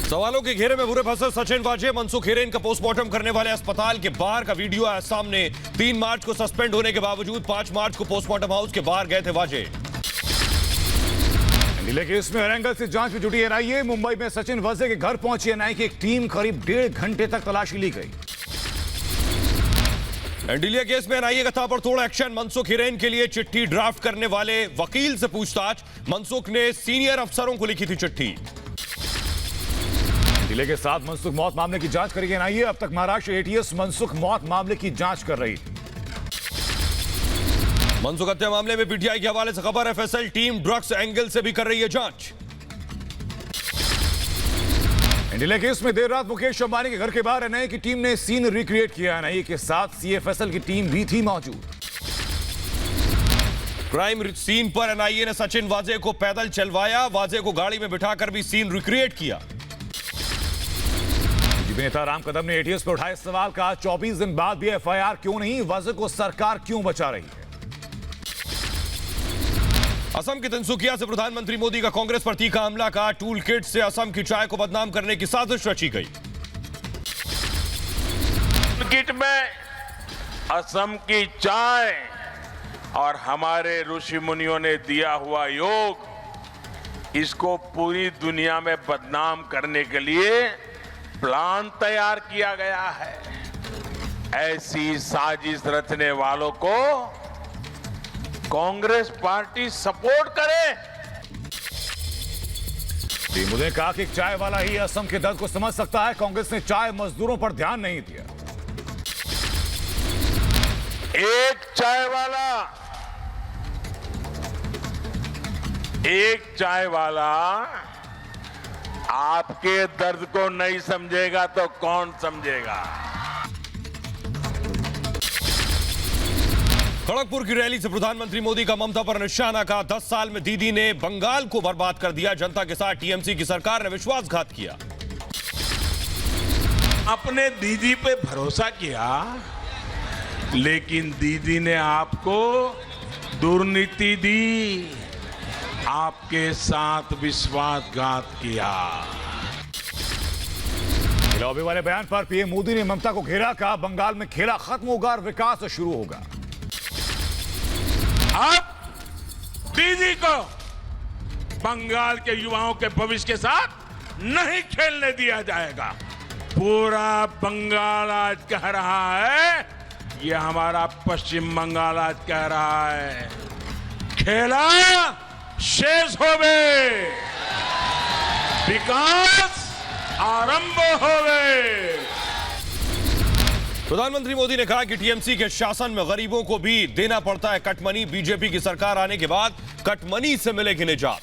सवालों के घेरे में बुरे फंसे सचिन वाजे। मनसुख हिरेन का पोस्टमार्टम करने वाले अस्पताल के बाहर का वीडियो आया सामने। 3 मार्च को सस्पेंड होने के बावजूद 5 मार्च को पोस्टमार्टम हाउस के बाहर गए थे वाजे। नीले केस में हर एंगल से जांच में जुटी एनआईए। मुंबई में सचिन वाजे के घर पहुंची एनआईए की एक टीम। करीब 1.5 घंटे तक तलाशी ली गई। एंडिलिया केस में एनआईए का ताबड़तोड़ एक्शन। मनसुख हिरेन के लिए चिट्ठी ड्राफ्ट करने वाले वकील से पूछताछ। मनसुख ने सीनियर अफसरों को लिखी थी चिट्ठी। जिले के साथ मनसुख मौत मामले की जांच करेगी एनआईए। अब तक महाराष्ट्र एटीएस मनसुख मौत मामले की जांच कर रही थी। मनसुख हत्या मामले में पीटीआई के हवाले से खबर। एफएसएल टीम ड्रग्स एंगल से भी कर रही है जांच। इंडिया केस में देर रात मुकेश अंबानी के घर के बाहर एनआईए की टीम ने सीन रिक्रिएट किया। एनआईए के साथ सीएफएसएल की टीम भी थी मौजूद। क्राइम सीन पर एनआईए ने सचिन वाजे को पैदल चलवाया। वाजे को गाड़ी में बिठाकर भी सीन रिक्रिएट किया। नेता राम कदम ने एटीएस पर उठाए सवाल। कहा 24 दिन बाद भी एफआईआर क्यों नहीं? वाजे को सरकार क्यों बचा रही है? असम के तिनसुकिया से प्रधानमंत्री मोदी का कांग्रेस पर तीखा हमला। का टूल किट से असम की चाय को बदनाम करने की साजिश रची गई। किट में असम की चाय और हमारे ऋषि मुनियों ने दिया हुआ योग, इसको पूरी दुनिया में बदनाम करने के लिए प्लान तैयार किया गया है। ऐसी साजिश रचने वालों को कांग्रेस पार्टी सपोर्ट करे। टीमू ने कहा कि चाय वाला ही असम के दर्द को समझ सकता है। कांग्रेस ने चाय मजदूरों पर ध्यान नहीं दिया। एक चाय वाला आपके दर्द को नहीं समझेगा तो कौन समझेगा? खड़गपुर की रैली से प्रधानमंत्री मोदी का ममता पर निशाना। का 10 साल में दीदी ने बंगाल को बर्बाद कर दिया। जनता के साथ टीएमसी की सरकार ने विश्वासघात किया। अपने दीदी पे भरोसा किया, लेकिन दीदी ने आपको दुर्नीति दी, आपके साथ विश्वासघात किया। लॉबी वाले बयान पर पीएम मोदी ने ममता को घेरा। कहा बंगाल में खेला खत्म होगा और विकास शुरू होगा। अब दीदी को बंगाल के युवाओं के भविष्य के साथ नहीं खेलने दिया जाएगा। पूरा बंगाल आज कह रहा है, ये हमारा पश्चिम बंगाल आज कह रहा है, खेला शेष होवे, विकास आरंभ होवे। प्रधानमंत्री मोदी ने कहा कि टीएमसी के शासन में गरीबों को भी देना पड़ता है कटमनी। बीजेपी की सरकार आने के बाद कटमनी से मिलेगी निजात।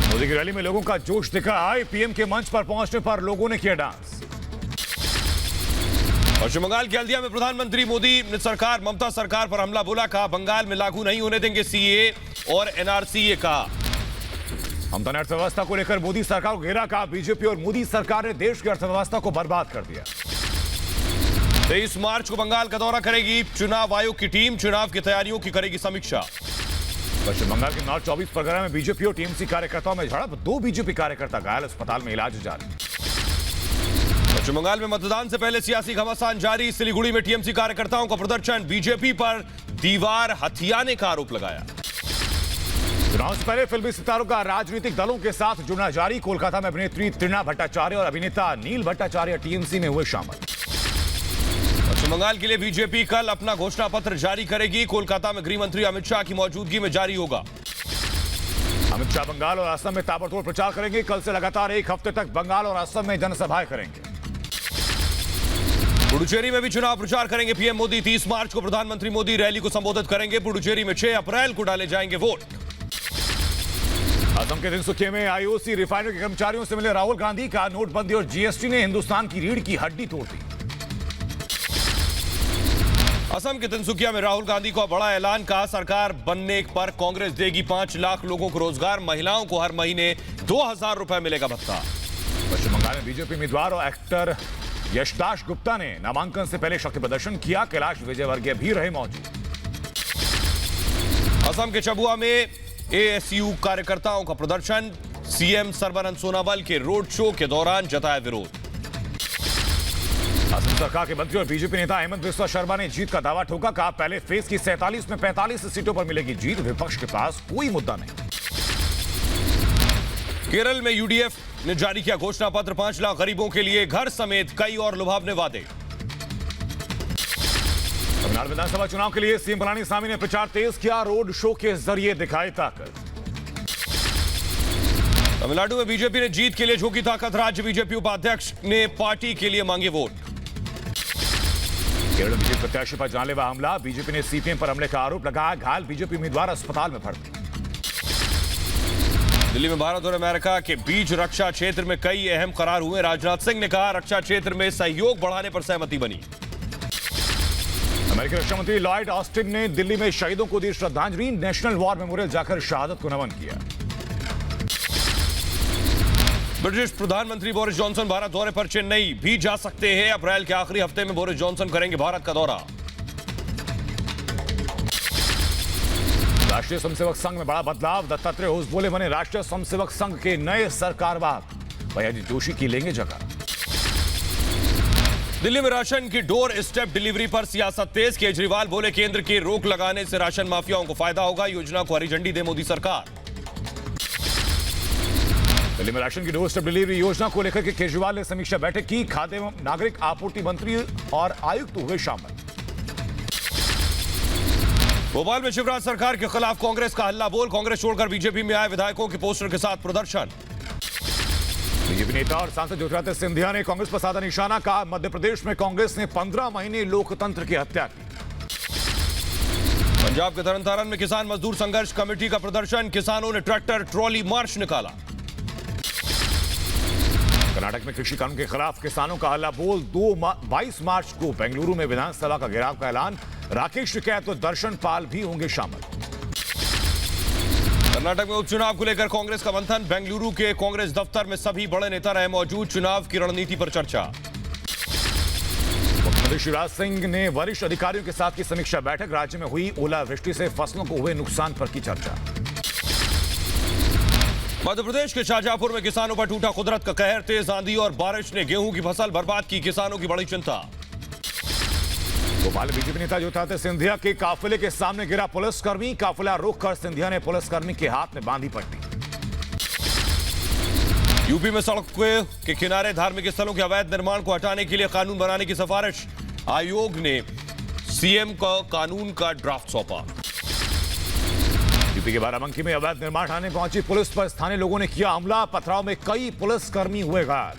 मोदी की रैली में लोगों का जोश दिखा। पीएम के मंच पर पहुंचने पर लोगों ने किया डांस। पश्चिम बंगाल के हल्दिया में प्रधानमंत्री मोदी ने सरकार ममता सरकार पर हमला बोला। कहा बंगाल में लागू नहीं होने देंगे सीए और एनआरसी। ये कहा ममता ने अर्थव्यवस्था को लेकर मोदी सरकार को घेरा। कहा बीजेपी और मोदी सरकार ने देश की अर्थव्यवस्था को बर्बाद कर दिया। 23 मार्च को बंगाल का दौरा करेगी चुनाव आयोग की टीम। चुनाव की तैयारियों की करेगी समीक्षा। पश्चिम बंगाल के नॉर्थ 24 परगना में बीजेपी और टीएमसी कार्यकर्ताओं में झड़प। 2 बीजेपी कार्यकर्ता घायल, अस्पताल में इलाज जारी। पश्चिम बंगाल में मतदान से पहले सियासी घमासान जारी। सिलीगुड़ी में टीएमसी कार्यकर्ताओं का प्रदर्शन। बीजेपी पर दीवार हथियाने का आरोप लगाया। चुनाव से पहले फिल्मी सितारों का राजनीतिक दलों के साथ जुड़ना जारी। कोलकाता में अभिनेत्री तृणा भट्टाचार्य और अभिनेता नील भट्टाचार्य टीएमसी में हुए शामिल। पश्चिम बंगाल के लिए बीजेपी कल अपना घोषणा पत्र जारी करेगी। कोलकाता में गृह मंत्री अमित शाह की मौजूदगी में जारी होगा। अमित शाह बंगाल और असम में ताबड़तोड़ प्रचार करेंगे। कल से लगातार 1 हफ्ते तक बंगाल और असम में जनसभाएं करेंगे। पुडुचेरी में भी चुनाव प्रचार करेंगे पीएम मोदी। 30 मार्च को प्रधानमंत्री मोदी रैली को संबोधित करेंगे। पुडुचेरी में 6 अप्रैल को डाले जाएंगे वोट। असम के तिनसुकिया में आईओसी रिफाइनरी के कर्मचारियों से मिले राहुल गांधी। का नोटबंदी और जीएसटी ने हिंदुस्तान की रीढ़ की हड्डी तोड़ दी। असम के तिनसुकिया में राहुल गांधी का बड़ा ऐलान। कहा सरकार बनने पर कांग्रेस देगी 5 लाख लोगों को रोजगार। महिलाओं को हर महीने 2000 रुपए मिलेगा भत्ता। पश्चिम बंगाल में बीजेपी उम्मीदवार और एक्टर यशदास गुप्ता ने नामांकन से पहले शक्ति प्रदर्शन किया। कैलाश विजयवर्गीय भी रहे मौजूद। असम के चबुआ में एएसयू कार्यकर्ताओं का प्रदर्शन। सीएम सर्बानंद सोनोवाल के रोड शो के दौरान जताया विरोध। असम सरकार के मंत्री और बीजेपी नेता हेमंत बिस्वा शर्मा ने जीत का दावा ठोका। कहा पहले फेज की 47 में 45 सीटों पर मिलेगी जीत, विपक्ष के पास कोई मुद्दा नहीं। केरल में यूडीएफ ने जारी किया घोषणा पत्र, 5 लाख गरीबों के लिए घर समेत कई और लुभावने वादे। तमिलनाडु विधानसभा चुनाव के लिए सीएम पलानीस्वामी ने प्रचार तेज किया, रोड शो के जरिए दिखाई ताकत। तमिलनाडु में बीजेपी ने जीत के लिए झोंकी ताकत, राज्य बीजेपी उपाध्यक्ष ने पार्टी के लिए मांगे वोट। केरल में बीजेपी प्रत्याशी पर जानलेवा हमला, बीजेपी ने सीपीएम पर हमले का आरोप लगाया, घायल बीजेपी उम्मीदवार अस्पताल में भर्ती। दिल्ली में भारत और अमेरिका के बीच रक्षा क्षेत्र में कई अहम करार हुए, राजनाथ सिंह ने कहा रक्षा क्षेत्र में सहयोग बढ़ाने पर सहमति बनी। अमेरिकी रक्षा मंत्री लॉयड ऑस्टिन ने दिल्ली में शहीदों को दी श्रद्धांजलि, नेशनल वॉर मेमोरियल जाकर शहादत को नमन किया। ब्रिटिश प्रधानमंत्री बोरिस जॉनसन भारत दौरे पर चेन्नई भी जा सकते हैं। अप्रैल के आखिरी हफ्ते में बोरिस जॉनसन करेंगे भारत का दौरा। राष्ट्रीय स्वयंसेवक संघ में बड़ा बदलाव, दत्तात्रेय होसबोले बने राष्ट्रीय स्वयंसेवक संघ के नए सरकारवाहक, भैयाजी जोशी की लेंगे जगह। दिल्ली में राशन की डोर स्टेप डिलीवरी पर सियासत तेज, केजरीवाल बोले केंद्र की रोक लगाने से राशन माफियाओं को फायदा होगा, योजना को हरी झंडी दे मोदी सरकार। दिल्ली में राशन की डोर स्टेप डिलीवरी योजना को लेकर के केजरीवाल ने समीक्षा बैठक की, खाद्य एवं नागरिक आपूर्ति मंत्री और आयुक्त हुए शामिल। भोपाल में शिवराज सरकार के खिलाफ कांग्रेस का हल्ला बोल, कांग्रेस छोड़कर बीजेपी में आए विधायकों के पोस्टर के साथ प्रदर्शन। बीजेपी नेता और सांसद ज्योतिरादित्य सिंधिया ने कांग्रेस पर साधा निशाना, कहा मध्य प्रदेश में कांग्रेस ने 15 महीने लोकतंत्र की हत्या की। पंजाब के तरनतारन में किसान मजदूर संघर्ष कमेटी का प्रदर्शन, किसानों ने ट्रैक्टर ट्रॉली मार्च निकाला। कर्नाटक में कृषि कानून के खिलाफ किसानों का हल्ला बोल, 22 मार्च को बेंगलुरु में विधानसभा का घेराव का ऐलान, राकेश टिकैत और दर्शन पाल भी होंगे शामिल। कर्नाटक में उपचुनाव को लेकर कांग्रेस का मंथन, बेंगलुरु के कांग्रेस दफ्तर में सभी बड़े नेता रहे मौजूद, चुनाव की रणनीति पर चर्चा। मुख्यमंत्री शिवराज सिंह ने वरिष्ठ अधिकारियों के साथ की समीक्षा बैठक, राज्य में हुई ओलावृष्टि से फसलों को हुए नुकसान पर की चर्चा। मध्य प्रदेश के शाहजहांपुर में किसानों पर टूटा कुदरत का कहर, तेज आंधी और बारिश ने गेहूं की फसल बर्बाद की, किसानों की बड़ी चिंता। भोपाल बीजेपी नेता ज्योतिरादित्य सिंधिया के काफिले के सामने गिरा पुलिसकर्मी, काफिला रोककर सिंधिया ने पुलिसकर्मी के हाथ में बांधी पट्टी। यूपी में सड़कों के किनारे धार्मिक स्थलों के अवैध निर्माण को हटाने के लिए कानून बनाने की सिफारिश, आयोग ने सीएम को कानून का ड्राफ्ट सौंपा। यूपी के बाराबंकी में अवैध निर्माण हटाने पहुंची पुलिस पर स्थानीय लोगों ने किया हमला, पथराव में कई पुलिसकर्मी हुए घायल।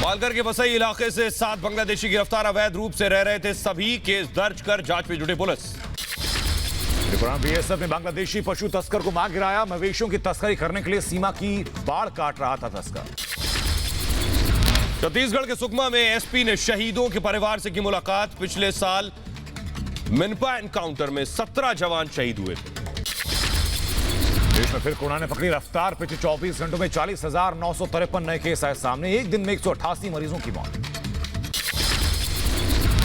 पालघर के बसई इलाके से 7 बांग्लादेशी गिरफ्तार, अवैध रूप से रह रहे थे, सभी केस दर्ज कर जांच में जुटे पुलिस। त्रिपुरा में बीएसएफ ने बांग्लादेशी पशु तस्कर को मार गिराया, मवेशियों की तस्करी करने के लिए सीमा की बाड़ काट रहा था तस्कर। छत्तीसगढ़ के सुकमा में एसपी ने शहीदों के परिवार से की मुलाकात, पिछले साल मिनपा एनकाउंटर में 17 जवान शहीद हुए थे। देश में फिर कोरोना ने पकड़ी रफ्तार, पिछले 24 घंटों में 40,953 नए केस आए सामने, एक दिन में 188 मरीजों की मौत।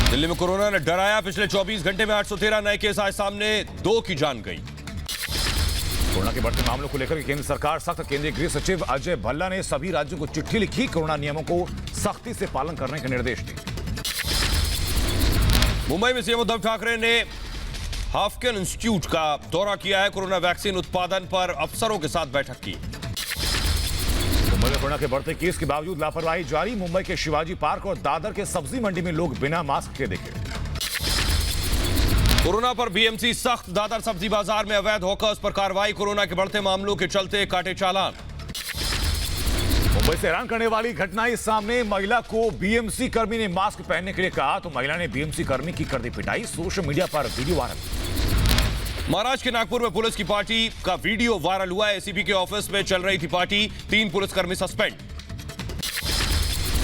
दिल्ली में कोरोना ने डराया, पिछले 24 घंटे में 813 नए केस आए सामने, 2 की जान गई। कोरोना के बढ़ते मामलों को लेकर केंद्र सरकार सख्त, केंद्रीय गृह सचिव अजय भल्ला ने सभी राज्यों को चिट्ठी लिखी, कोरोना नियमों को सख्ती से पालन करने के निर्देश दिए। मुंबई में सीएम उद्धव ठाकरे ने हाफकिन इंस्टीट्यूट का दौरा किया है, कोरोना वैक्सीन उत्पादन पर अफसरों के साथ बैठक की। मुंबई में कोरोना के बढ़ते केस के बावजूद लापरवाही जारी, मुंबई के शिवाजी पार्क और दादर के सब्जी मंडी में लोग बिना मास्क के दिखे। कोरोना पर बीएमसी सख्त, दादर सब्जी बाजार में अवैध हॉकर्स पर कार्रवाई, कोरोना के बढ़ते मामलों के चलते काटे चालान। मुंबई से हैरान करने वाली घटना ही सामने, महिला को बीएमसी कर्मी ने मास्क पहनने के लिए कहा तो महिला ने बीएमसी कर्मी की कर दी पिटाई, सोशल मीडिया पर वीडियो वायरल। महाराष्ट्र के नागपुर में पुलिस की पार्टी का वीडियो वायरल हुआ, एसीपी के ऑफिस में चल रही थी पार्टी, 3 पुलिसकर्मी सस्पेंड।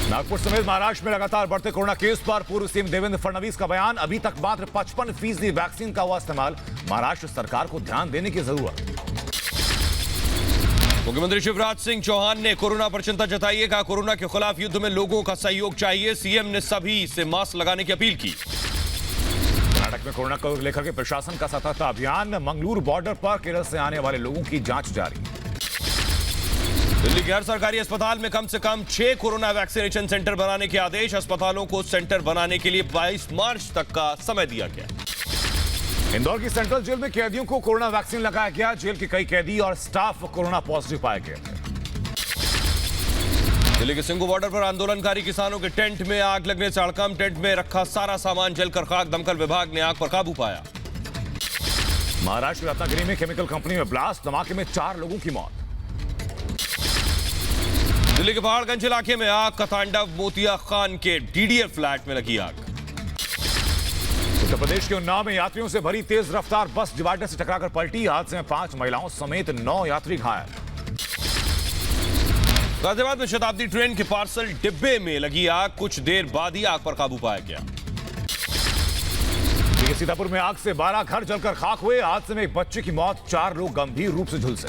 नागपुर समेत महाराष्ट्र में लगातार बढ़ते कोरोना केस पर पूर्व सीएम देवेंद्र फडणवीस का बयान, अभी तक मात्र 55% वैक्सीन का हुआ इस्तेमाल, महाराष्ट्र सरकार को ध्यान देने की जरूरत। मुख्यमंत्री शिवराज सिंह चौहान ने कोरोना पर चिंता जताई है, कहा कोरोना के खिलाफ युद्ध में लोगों का सहयोग चाहिए, सीएम ने सभी से मास्क लगाने की अपील की। कर्नाटक में कोरोना को लेकर के प्रशासन का सतर्कता अभियान, मंगलूर बॉर्डर पर केरल से आने वाले लोगों की जांच जारी। दिल्ली के हर सरकारी अस्पताल में कम से कम 6 कोरोना वैक्सीनेशन सेंटर बनाने के आदेश। अस्पतालों को सेंटर बनाने के लिए 22 मार्च तक का समय दिया गया। इंदौर की सेंट्रल जेल में कैदियों को कोरोना वैक्सीन लगाया गया। जेल के कई कैदी और स्टाफ कोरोना पॉजिटिव पाए गए थे। दिल्ली के सिंघू बॉर्डर पर आंदोलनकारी किसानों के टेंट में आग लगने से हड़कंप। टेंट में रखा सारा सामान जलकर खाक। दमकल विभाग ने आग पर काबू पाया। महाराष्ट्र के रत्नागिरी में केमिकल कंपनी में ब्लास्ट, धमाके में 4 लोगों की मौत। दिल्ली के पहाड़गंज इलाके में आग का तांडव। मोतिया खान के डीडीएल फ्लैट में लगी आग। उत्तर प्रदेश के उन्नाव में यात्रियों से भरी तेज रफ्तार बस डिवाइडर से टकराकर पलटी। हादसे में 5 महिलाओं समेत 9 यात्री घायल। गाजियाबाद में शताब्दी ट्रेन के पार्सल डिब्बे में लगी आग। कुछ देर बाद ही आग पर काबू पाया गया। सीतापुर में आग से 12 घर जलकर खाक हुए। हादसे में एक बच्चे की मौत, 4 लोग गंभीर रूप से झुलसे।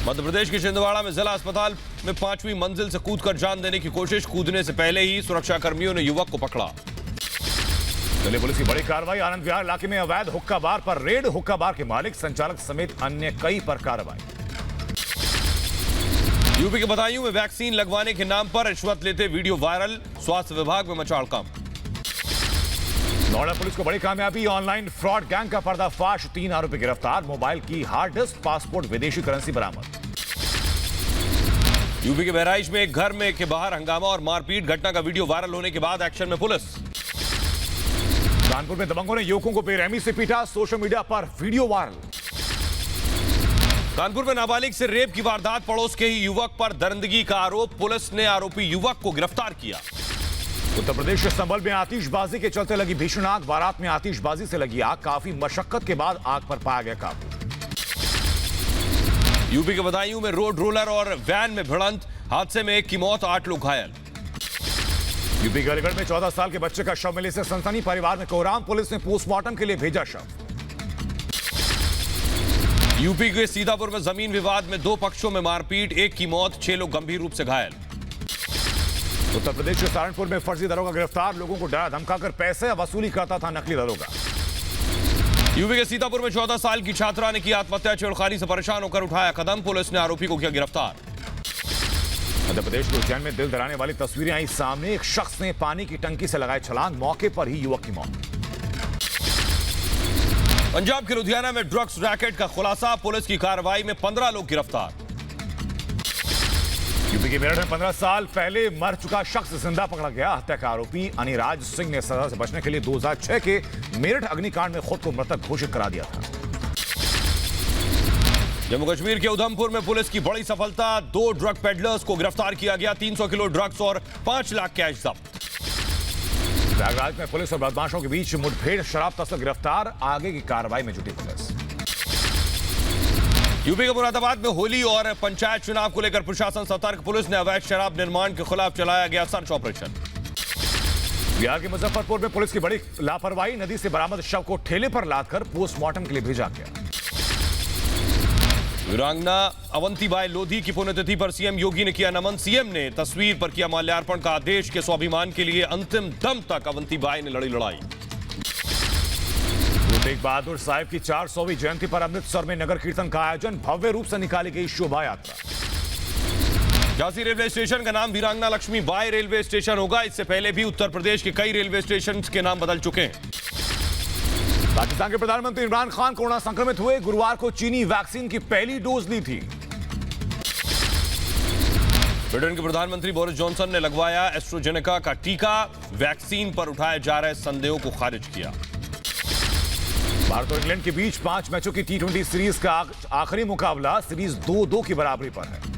मध्य प्रदेश के छिंदवाड़ा में जिला अस्पताल में 5वीं मंजिल से कूदकर जान देने की कोशिश। कूदने से पहले ही सुरक्षा कर्मियों ने युवक को पकड़ा। दिल्ली पुलिस की बड़ी कार्रवाई। आनंद विहार इलाके में अवैध हुक्का बार पर रेड। हुक्का बार के मालिक, संचालक समेत अन्य कई पर कार्रवाई। यूपी के बदायूं में वैक्सीन लगवाने के नाम पर रिश्वत लेते वीडियो वायरल। स्वास्थ्य विभाग में मचा हड़कंप। नोएडा पुलिस को बड़ी कामयाबी। ऑनलाइन फ्रॉड गैंग का पर्दाफाश, 3 आरोपी गिरफ्तार। मोबाइल की हार्ड डिस्क, पासपोर्ट, विदेशी करेंसी बरामद। यूपी के बहराइच में एक घर में के बाहर हंगामा और मारपीट। घटना का वीडियो वायरल होने के बाद एक्शन में पुलिस। कानपुर में दबंगों ने युवकों को बेरहमी से पीटा। सोशल मीडिया पर वीडियो वायरल। कानपुर में नाबालिग से रेप की वारदात। पड़ोस के ही युवक पर दरिंदगी का आरोप। पुलिस ने आरोपी युवक को गिरफ्तार किया। उत्तर प्रदेश के संभल में आतिशबाजी के चलते लगी भीषण आग। बारात में आतिशबाजी से लगी आग। काफी मशक्कत के बाद आग पर पाया गया काबू। यूपी के बदायूं में रोड रोलर और वैन में भिड़ंत। हादसे में 1 की मौत, 8 लोग घायल। यूपी के अलीगढ़ में 14 साल के बच्चे का शव मिलने से सनसनी। परिवार में कोहराम। पुलिस ने पोस्टमार्टम के लिए भेजा शव। यूपी के सीतापुर में जमीन विवाद में 2 पक्षों में मारपीट। 1 की मौत, 6 लोग गंभीर रूप से घायल। उत्तर प्रदेश के सहारनपुर में फर्जी दरोगा गिरफ्तार। लोगों को डरा धमकाकर पैसे वसूली करता था नकली दरोगा। यूपी के सीतापुर में 14 साल की छात्रा ने की आत्महत्या। छेड़खानी से परेशान होकर उठाया कदम। पुलिस ने आरोपी को किया गिरफ्तार। मध्य प्रदेश के उज्जैन में दिल दहलाने वाली तस्वीरें आई सामने। एक शख्स ने पानी की टंकी से लगाए छलांग। मौके पर ही युवक की मौत। पंजाब के लुधियाना में ड्रग्स रैकेट का खुलासा। पुलिस की कार्रवाई में 15 लोग गिरफ्तार। यूपी के मेरठ में 15 साल पहले मर चुका शख्स जिंदा पकड़ा गया। हत्या का आरोपी अनिराज सिंह ने सजा से बचने के लिए 2006 के मेरठ अग्निकांड में खुद को मृतक घोषित करा दिया था। जम्मू कश्मीर के उधमपुर में पुलिस की बड़ी सफलता। 2 ड्रग पेडलर्स को गिरफ्तार किया गया। 300 किलो ड्रग्स और 5 लाख कैश जब्त। प्रयागराज में पुलिस और बदमाशों के बीच मुठभेड़। शराब तस्कर गिरफ्तार। आगे की कार्रवाई में जुटी पुलिस। यूपी के मुरादाबाद में होली और पंचायत चुनाव को लेकर प्रशासन सतर्क। पुलिस ने अवैध शराब निर्माण के खिलाफ चलाया गया सर्च ऑपरेशन। बिहार के मुजफ्फरपुर में पुलिस की बड़ी लापरवाही। नदी से बरामद शव को ठेले पर लादकर पोस्टमार्टम के लिए भेजा गया। वीरांगना अवंतीबाई लोधी की पुण्यतिथि पर सीएम योगी ने किया नमन। सीएम ने तस्वीर पर किया माल्यार्पण। का देश के स्वाभिमान के लिए अंतिम दम तक अवंतीबाई ने लड़ी लड़ाई। तेग बहादुर साहिब की 400वीं जयंती पर अमृतसर में नगर कीर्तन का आयोजन। भव्य रूप से निकाली गई शोभा यात्रा। झांसी रेलवे स्टेशन का नाम वीरांगना लक्ष्मीबाई रेलवे स्टेशन होगा। इससे पहले भी उत्तर प्रदेश के कई रेलवे स्टेशन के नाम बदल चुके हैं। पाकिस्तान के प्रधानमंत्री इमरान खान कोरोना संक्रमित हुए। गुरुवार को चीनी वैक्सीन की पहली डोज ली थी। ब्रिटेन के प्रधानमंत्री बोरिस जॉनसन ने लगवाया एस्ट्राजेनेका का टीका। वैक्सीन पर उठाए जा रहे संदेहों को खारिज किया। भारत और इंग्लैंड के बीच 5 मैचों की T20 सीरीज का आखिरी मुकाबला। सीरीज 2-2 की बराबरी पर है।